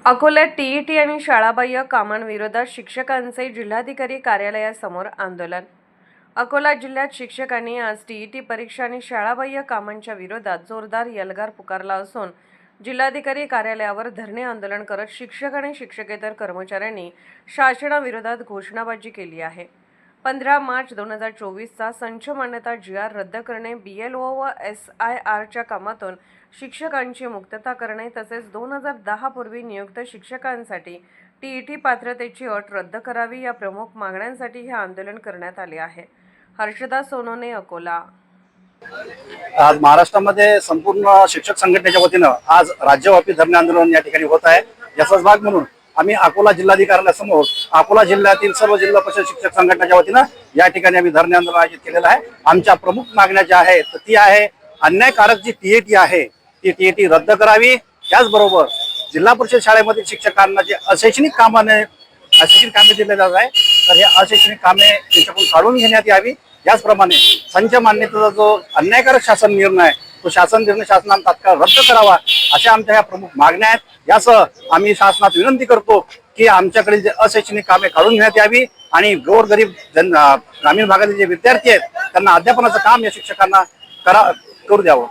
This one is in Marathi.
अकोल्यात टीईटी आणि शाळाबाह्य कामांविरोधात शिक्षकांचे जिल्हाधिकारी कार्यालयासमोर आंदोलन। अकोला जिल्ह्यात शिक्षकांनी आज टीईटी परीक्षा आणि शाळाबाह्य कामांच्या विरोधात जोरदार यल्गार पुकारला असून जिल्हाधिकारी कार्यालयावर धरणे आंदोलन करत शिक्षक आणि शिक्षकेतर कर्मचाऱ्यांनी शासनाविरोधात घोषणाबाजी केली आहे। 15 मार्च 2024चा संच मान्यता GR रद्द करणे, BLO व SIRच्या कामातून शिक्षकांची मुक्तता करणे तसेच 2010 पूर्वी नियुक्त शिक्षकांसाठी टीईटी पात्रतेची अट रद्द करावी या प्रमुख मागण्यांसाठी हे आंदोलन करण्यात आले आहे। हर्षदा सोनोने, अकोला। आज महाराष्ट्रामध्ये संपूर्ण शिक्षक संघटनेच्या वतीनं आज राज्यव्यापी धरणे आंदोलन या ठिकाणी होत आहे। याचाच भाग म्हणून आम्ही अकोला जिल्हाधिकाऱ्यासमोर अकोला जिल्ह्यातील सर्व जिल्हा परिषद शिक्षक संघटनेच्या वतीनं या ठिकाणी आम्ही धरणे आंदोलन आयोजित केलेलं आहे। आमच्या प्रमुख मागण्या ज्या आहेत ती आहे, अन्यायकारक जी टीईटी आहे ती टीईटी रद्द करावी। त्याचबरोबर जिल्हा परिषद शाळेमधील शिक्षकांना जे अशैक्षणिक कामे दिले जात आहे तर हे अशैक्षणिक कामे त्यांच्याकडून काढून घेण्यात यावी। याचप्रमाणे संच मान्यतेचा जो अन्यायकारक शासन निर्णय आहे तो शासन निर्णय शासनाने तात्काळ रद्द करावा अशा आमच्या ह्या प्रमुख मागण्या आहेत। यासह आम्ही शासनात विनंती करतो की आमच्याकडे जे अशैक्षणिक कामे काढून घेण्यात यावी आणि गोरगरीब ग्रामीण भागातील जे विद्यार्थी आहेत त्यांना अध्यापनाचं काम या शिक्षकांना करू द्यावं।